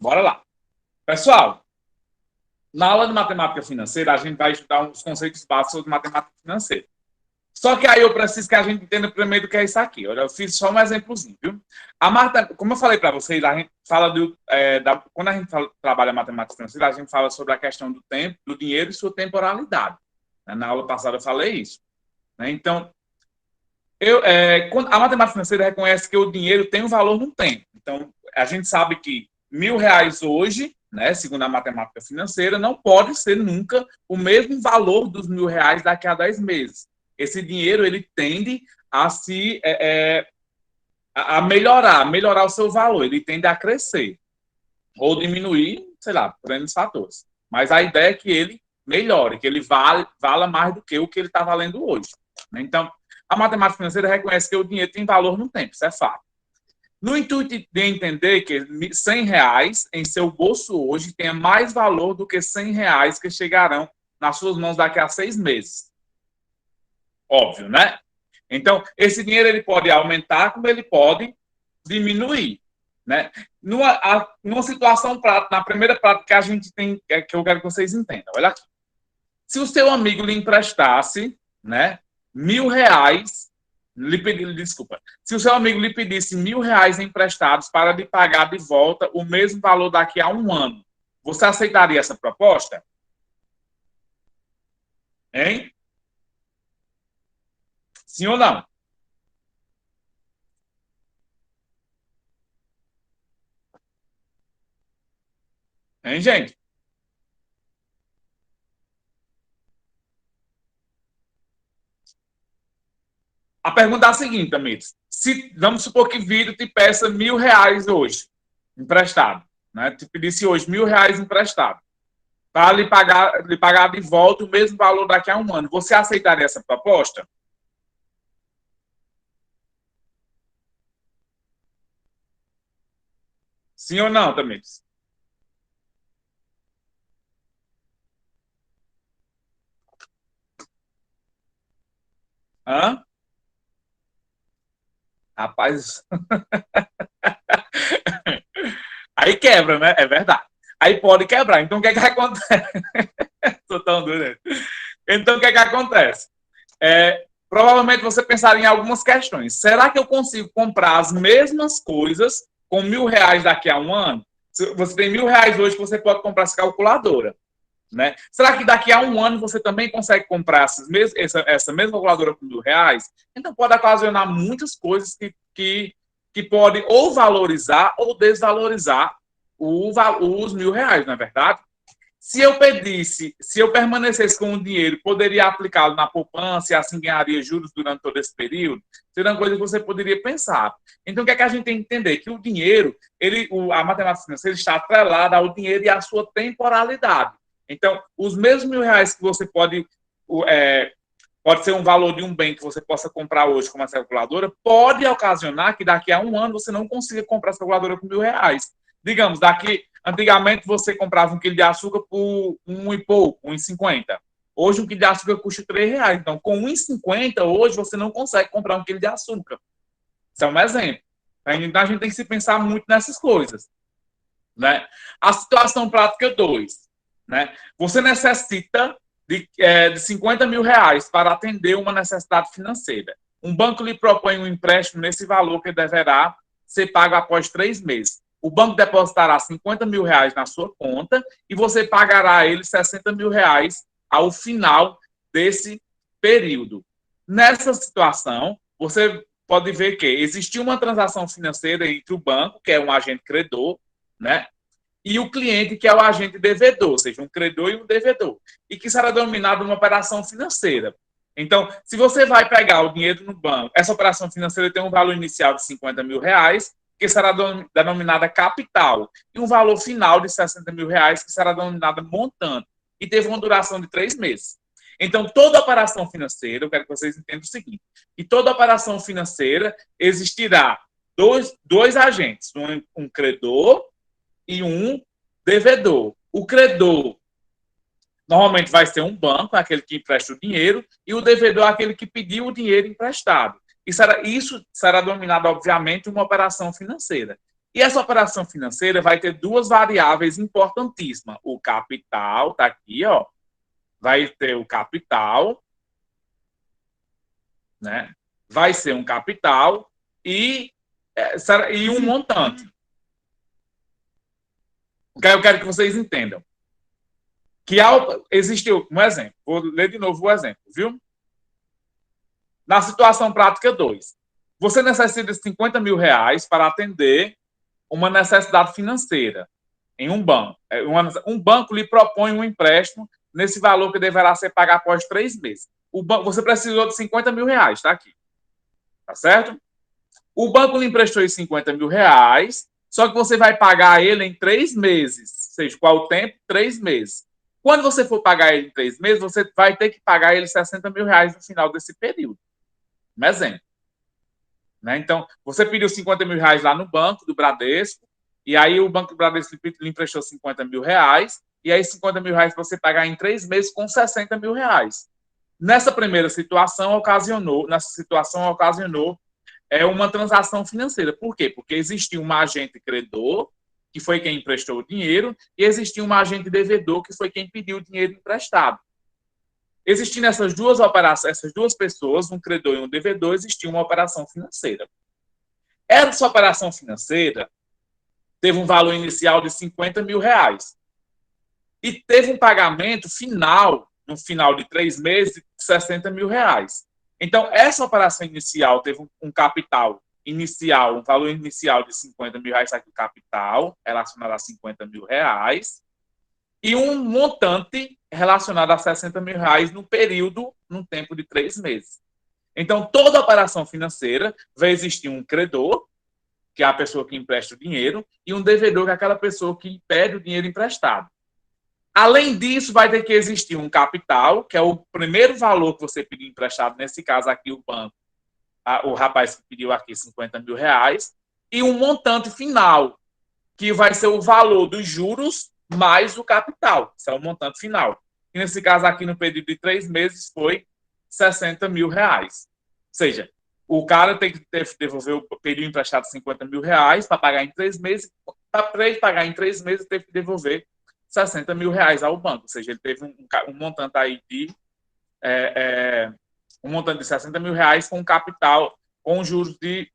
Bora lá. Pessoal, na aula de matemática financeira, a gente vai estudar uns conceitos básicos de matemática financeira. Só que aí eu preciso que a gente entenda primeiro o que é isso aqui. Olha, eu fiz só um exemplozinho, viu? Como eu falei para vocês, a gente fala quando a gente trabalha matemática financeira, a gente fala sobre a questão do tempo, do dinheiro e sua temporalidade. Na aula passada eu falei isso. Né? Então, a matemática financeira reconhece que o dinheiro tem um valor no tempo. Então, a gente sabe que R$ 1.000 hoje, né, segundo a matemática financeira, não pode ser nunca o mesmo valor dos R$ 1.000 daqui a 10 meses. Esse dinheiro ele tende a se a melhorar o seu valor, ele tende a crescer ou diminuir, sei lá, por N fatores. Mas a ideia é que ele melhore, que ele vala mais do que o que ele está valendo hoje. Então, a matemática financeira reconhece que o dinheiro tem valor no tempo, isso é fato. No intuito de entender que R$ 100 em seu bolso hoje tenha mais valor do que R$ 100 que chegarão nas suas mãos daqui a 6 meses. Óbvio, né? Então, esse dinheiro ele pode aumentar, como ele pode diminuir. Né? Numa situação prática, na primeira prática que a gente tem, que eu quero que vocês entendam. Olha aqui. Se o seu amigo lhe emprestasse, né, R$ 1.000, desculpa, se o seu amigo lhe pedisse R$ 1.000 emprestados para lhe pagar de volta o mesmo valor daqui a um ano, você aceitaria essa proposta? Hein? Sim ou não? Hein, gente? A pergunta é a seguinte, amigos. Se, vamos supor que Viro te peça R$ 1.000 hoje, emprestado. Né? Te pedisse hoje R$ 1.000 emprestado. Para lhe pagar de volta o mesmo valor daqui a um ano. Você aceitaria essa proposta? Sim ou não, Tamires? Hã? Rapaz, aí quebra, né? É verdade. Aí pode quebrar. Então, o que é que acontece? Tô tão doido. Então, o que é que acontece? Provavelmente você pensaria em algumas questões. Será que eu consigo comprar as mesmas coisas com R$ 1.000 daqui a um ano? Você tem R$ 1.000 hoje que você pode comprar essa calculadora. Né? Será que daqui a um ano você também consegue comprar essa mesma calculadora por R$ 1.000? Então pode ocasionar muitas coisas que pode ou valorizar ou desvalorizar os R$ 1.000, não é verdade? Se eu permanecesse com o dinheiro, poderia aplicá-lo na poupança e assim ganharia juros durante todo esse período? Seria uma coisa que você poderia pensar. Então, o que é que a gente tem que entender? Que o dinheiro, a matemática financeira está atrelada ao dinheiro e à sua temporalidade. Então, os mesmos R$ 1.000 que você pode ser um valor de um bem que você possa comprar hoje com uma calculadora, pode ocasionar que daqui a um ano você não consiga comprar essa calculadora com R$ 1.000. Digamos, antigamente você comprava um quilo de açúcar por um e pouco, 1,50. Hoje um quilo de açúcar custa R$ 3. Então, com 1,50 hoje você não consegue comprar um quilo de açúcar. Isso é um exemplo. Então, a gente tem que se pensar muito nessas coisas. Né? A situação prática 2. Né? Você necessita de R$ 50.000 para atender uma necessidade financeira. Um banco lhe propõe um empréstimo nesse valor que deverá ser pago após 3 meses. O banco depositará R$ 50.000 na sua conta e você pagará a ele R$ 60.000 ao final desse período. Nessa situação, você pode ver que existiu uma transação financeira entre o banco, que é um agente credor, né? E o cliente, que é o agente devedor, ou seja, um credor e um devedor, e que será denominado uma operação financeira. Então, se você vai pegar o dinheiro no banco, essa operação financeira tem um valor inicial de R$ 50.000, que será denominada capital, e um valor final de R$ 60.000, que será denominada montante, e teve uma duração de 3 meses. Então, toda operação financeira, eu quero que vocês entendam o seguinte, que toda operação financeira existirá dois agentes, um credor e um devedor. O credor normalmente vai ser um banco, aquele que empresta o dinheiro, e o devedor é aquele que pediu o dinheiro emprestado. Isso será denominado, obviamente, uma operação financeira. E essa operação financeira vai ter duas variáveis importantíssimas. O capital, está aqui, ó. Vai ter o capital, né? Vai ser um capital e um montante. Eu quero que vocês entendam. Que existiu, um exemplo. Vou ler de novo o exemplo, viu? Na situação prática 2. Você necessita de 50 mil reais para atender uma necessidade financeira em um banco. Um banco lhe propõe um empréstimo nesse valor que deverá ser pago após 3 meses. Você precisou de 50 mil reais, tá aqui. Tá certo? O banco lhe emprestou os 50 mil reais, só que você vai pagar ele em 3 meses. Ou seja, qual o tempo? 3 meses. Quando você for pagar ele em 3 meses, você vai ter que pagar ele 60 mil reais no final desse período. Um exemplo. Né? Então, você pediu 50 mil reais lá no banco do Bradesco, e aí o Banco do Bradesco lhe emprestou 50 mil reais, e aí 50 mil reais você pagar em 3 meses com 60 mil reais. Nessa primeira situação, ocasionou uma transação financeira. Por quê? Porque existia um agente credor, que foi quem emprestou o dinheiro, e existia um agente devedor, que foi quem pediu o dinheiro emprestado. Existindo essas duas operações, essas duas pessoas, um credor e um devedor, existia uma operação financeira. Essa operação financeira teve um valor inicial de 50 mil reais. E teve um pagamento final, no final de 3 meses, de 60 mil reais. Então, essa operação inicial teve um capital inicial, um valor inicial de 50 mil reais, aqui o capital, relacionado a 50 mil reais, e um montante relacionado a 60 mil reais num tempo de 3 meses. Então, toda operação financeira vai existir um credor, que é a pessoa que empresta o dinheiro, e um devedor, que é aquela pessoa que pede o dinheiro emprestado. Além disso, vai ter que existir um capital, que é o primeiro valor que você pediu emprestado, nesse caso aqui o banco, o rapaz que pediu aqui 50 mil reais, e um montante final, que vai ser o valor dos juros mais o capital. Isso é o montante final. E nesse caso aqui, no período de 3 meses, foi 60 mil reais. Ou seja, o cara tem que devolver o período emprestado de 50 mil reais para pagar em 3 meses. Para ele pagar em 3 meses, teve que devolver 60 mil reais ao banco. Ou seja, ele teve um montante aí de um montante de 60 mil reais com capital, com juros de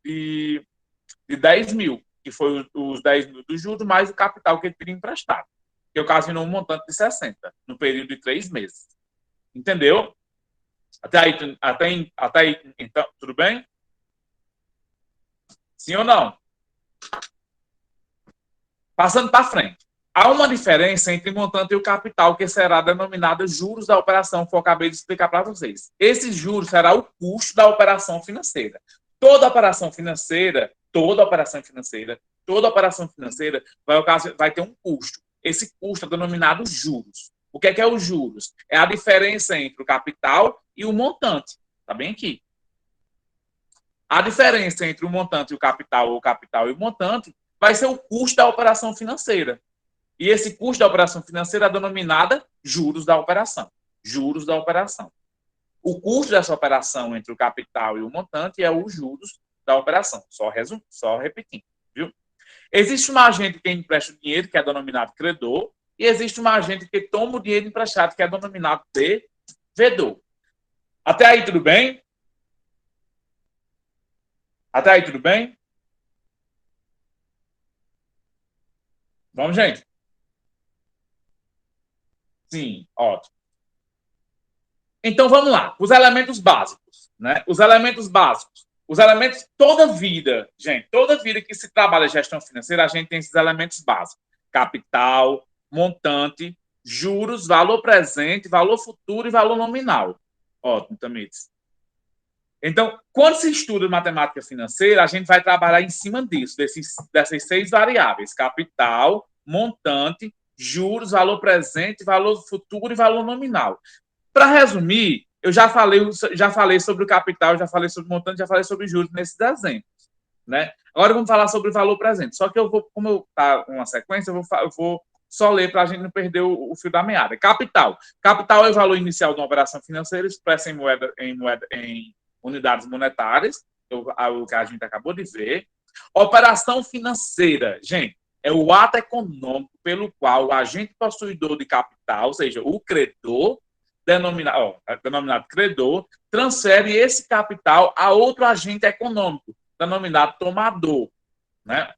10 mil, que foi os 10 mil do juros, mais o capital que ele teria emprestado, que ocasionou um montante de 60 no período de 3 meses. Entendeu? Até aí, então, tudo bem? Sim ou não? Passando para frente. Há uma diferença entre o montante e o capital, que será denominada juros da operação, que eu acabei de explicar para vocês. Esse juros será o custo da operação financeira. Toda operação financeira vai ter um custo. Esse custo é denominado juros. O que é os juros? É a diferença entre o capital e o montante. Está bem aqui. A diferença entre o montante e o capital, ou o capital e o montante, vai ser o custo da operação financeira. E esse custo da operação financeira é denominada juros da operação. Juros da operação. O custo dessa operação entre o capital e o montante é os juros da operação. Só repetindo, viu? Existe um agente que empresta o dinheiro, que é denominado credor, e existe um agente que toma o dinheiro emprestado, que é denominado devedor. Até aí tudo bem? Até aí tudo bem? Vamos, gente? Sim, ótimo. Então vamos lá, os elementos básicos, né? Os elementos básicos. Os elementos, toda vida, gente, toda vida que se trabalha gestão financeira, a gente tem esses elementos básicos: capital, montante, juros, valor presente, valor futuro e valor nominal. Ótimo, Tamires. Então, quando se estuda matemática financeira, a gente vai trabalhar em cima disso, dessas 6 variáveis: capital, montante, juros, valor presente, valor futuro e valor nominal. Para resumir, eu já falei sobre o capital, já falei sobre o montante, já falei sobre juros nesses exemplos, né? Agora vamos falar sobre o valor presente. Só que como está uma sequência, eu vou só ler para a gente não perder o fio da meada. Capital. Capital é o valor inicial de uma operação financeira expressa em unidades monetárias, o que a gente acabou de ver. Operação financeira, gente, é o ato econômico pelo qual o agente possuidor de capital, ou seja, o credor, denominado credor, transfere esse capital a outro agente econômico, denominado tomador, né?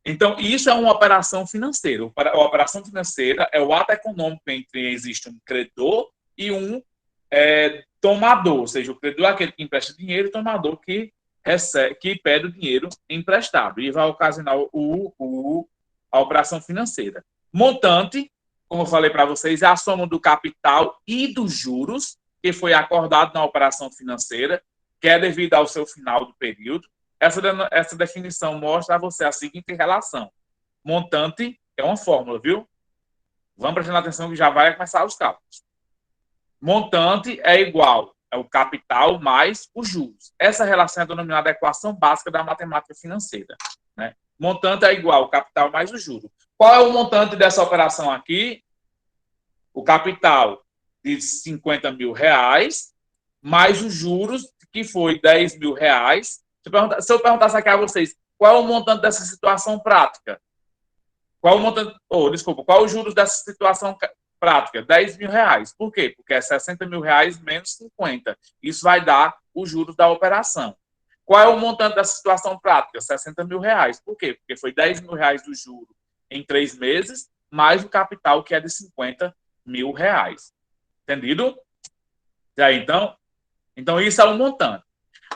Então, isso é uma operação financeira. A operação financeira é o ato econômico entre existe um credor e um tomador, ou seja, o credor é aquele que empresta dinheiro e o tomador que pede o dinheiro emprestado e vai ocasionar a operação financeira. Montante, como eu falei para vocês, é a soma do capital e dos juros que foi acordado na operação financeira, que é devido ao seu final do período. Essa definição mostra a você a seguinte relação. Montante é uma fórmula, viu? Vamos prestando atenção que já vai começar os cálculos. Montante é igual ao capital mais os juros. Essa relação é denominada equação básica da matemática financeira, né? Montante é igual ao capital mais o juro. Qual é o montante dessa operação aqui? O capital de 50 mil reais, mais os juros, que foi 10 mil reais. Se eu perguntasse aqui a vocês, qual é o montante dessa situação prática? Qual o montante, qual os juros dessa situação prática? 10 mil reais. Por quê? Porque é 60 mil reais menos 50. Isso vai dar os juros da operação. Qual é o montante dessa situação prática? 60 mil reais. Por quê? Porque foi 10 mil reais do juro em 3 meses, mais o capital, que é de 50 mil reais. Entendido? E aí, então, isso é o montante.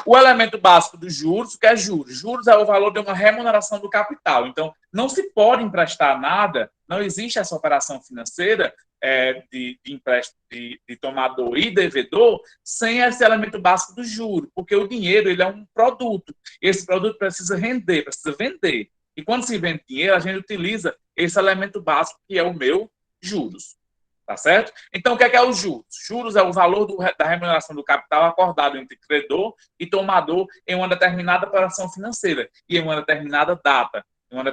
O elemento básico dos juros, que é juros. Juros é o valor de uma remuneração do capital. Então, não se pode emprestar nada, não existe essa operação financeira de empréstimo de tomador e devedor sem esse elemento básico do juro, porque o dinheiro ele é um produto. Esse produto precisa render, precisa vender. E quando se vende dinheiro, a gente utiliza esse elemento básico que é o meu juros. Tá certo? Então, o que é os juros? Juros é o valor da remuneração do capital acordado entre credor e tomador em uma determinada operação financeira e em uma determinada data, em um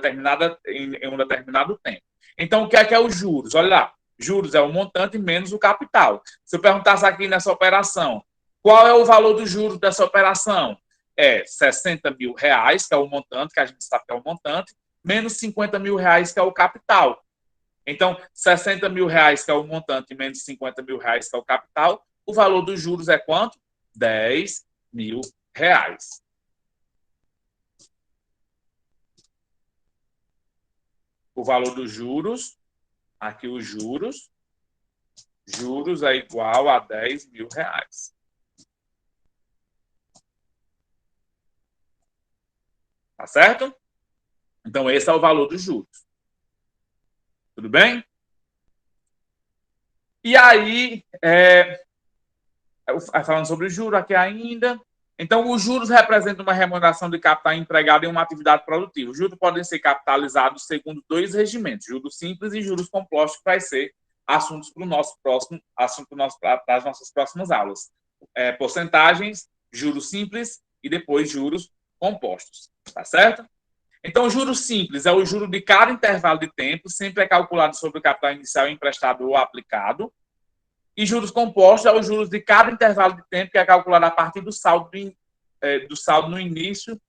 determinado tempo. Então, o que é os juros? Olha lá, juros é o montante menos o capital. Se eu perguntasse aqui nessa operação, qual é o valor dos juros dessa operação? É 60 mil reais, que é o montante, que a gente sabe que é o montante, menos 50 mil reais, que é o capital. Então, 60 mil reais, que é o montante, menos 50 mil reais, que é o capital, o valor dos juros é quanto? 10 mil reais. O valor dos juros, aqui os juros é igual a 10 mil reais. Tá certo? Então, esse é o valor dos juros. Tudo bem? E aí, falando sobre o juro aqui ainda. Então, os juros representam uma remuneração de capital empregado em uma atividade produtiva. Os juros podem ser capitalizados segundo 2 regimentos, juros simples e juros compostos, que vai ser assuntos para as nossas próximas aulas. Porcentagens, juros simples e depois juros compostos. Tá certo? Então, o juro simples é o juro de cada intervalo de tempo, sempre é calculado sobre o capital inicial emprestado ou aplicado. E juros compostos é os juros de cada intervalo de tempo, que é calculado a partir do saldo no início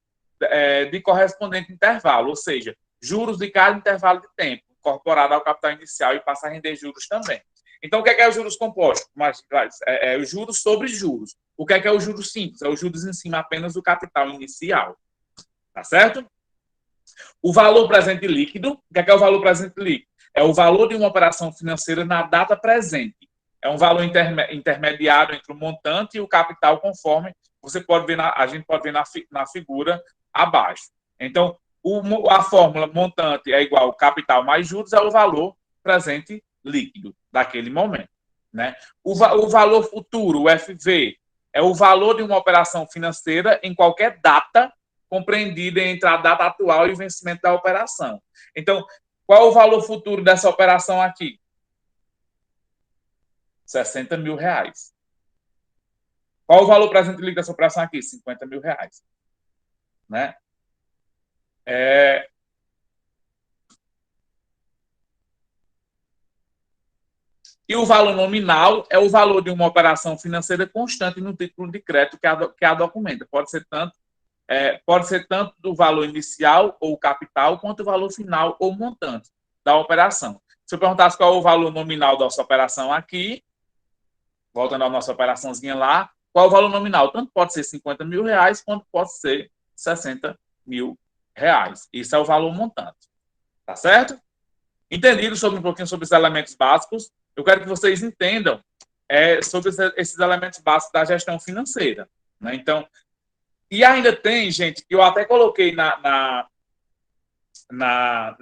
de correspondente intervalo, ou seja, juros de cada intervalo de tempo, incorporado ao capital inicial e passa a render juros também. Então, o que é os juros compostos? Os juros sobre juros. O que é o juros simples? É os juros em cima apenas do capital inicial. Tá certo? O valor presente líquido, o que é o valor presente líquido? É o valor de uma operação financeira na data presente. É um valor intermediário entre o montante e o capital, conforme a gente pode ver na figura abaixo. Então, a fórmula montante é igual ao capital mais juros, é o valor presente líquido daquele momento. Né? O valor futuro, o FV, é o valor de uma operação financeira em qualquer data compreendida entre a data atual e o vencimento da operação. Então, qual é o valor futuro dessa operação aqui? 60 mil reais. Qual o valor presente líquido dessa operação aqui? 50 mil reais. Né? E o valor nominal é o valor de uma operação financeira constante no título de crédito que a documenta. Pode ser tanto pode ser tanto do valor inicial ou capital, quanto o valor final ou montante da operação. Se eu perguntasse qual é o valor nominal da nossa operação aqui, voltando à nossa operaçãozinha lá, qual é o valor nominal? Tanto pode ser 50 mil reais, quanto pode ser 60 mil reais. Isso é o valor montante. Tá certo? Entendido sobre um pouquinho sobre os elementos básicos, eu quero que vocês entendam sobre esses elementos básicos da gestão financeira. Né? Então, e ainda tem, gente, que eu até coloquei na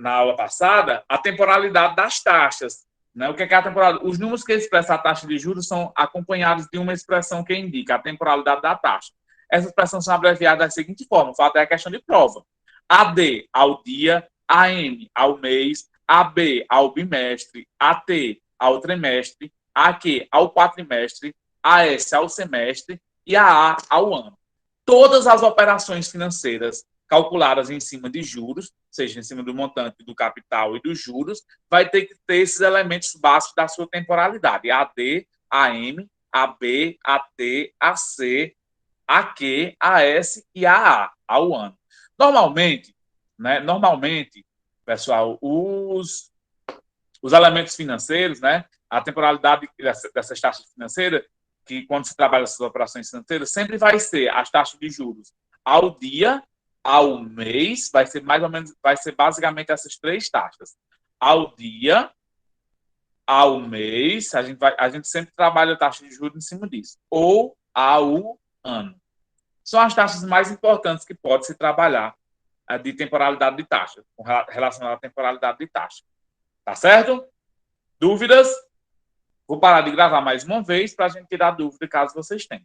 aula passada, a temporalidade das taxas. Né? O que é a temporalidade? Os números que expressam a taxa de juros são acompanhados de uma expressão que indica a temporalidade da taxa. Essas expressões são abreviadas da seguinte forma, o fato é a questão de prova. AD ao dia, AM ao mês, AB ao bimestre, AT ao trimestre, AQ ao quatrimestre, AS ao semestre e AA ao ano. Todas as operações financeiras calculadas em cima de juros, seja em cima do montante do capital e dos juros, vai ter que ter esses elementos básicos da sua temporalidade. AD, AM, AB, AT, AC, AQ, AS e AA, ao ano. Normalmente, pessoal, os elementos financeiros, né, a temporalidade dessas taxas financeiras, que quando se trabalha essas operações financeiras, sempre vai ser as taxas de juros ao dia, ao mês, vai ser mais ou menos, vai ser basicamente essas três taxas. Ao dia, ao mês, a gente sempre trabalha a taxa de juros em cima disso. Ou ao ano. São as taxas mais importantes que pode se trabalhar de temporalidade de taxa, com relação à temporalidade de taxa. Tá certo? Dúvidas? Vou parar de gravar mais uma vez para a gente tirar dúvida caso vocês tenham.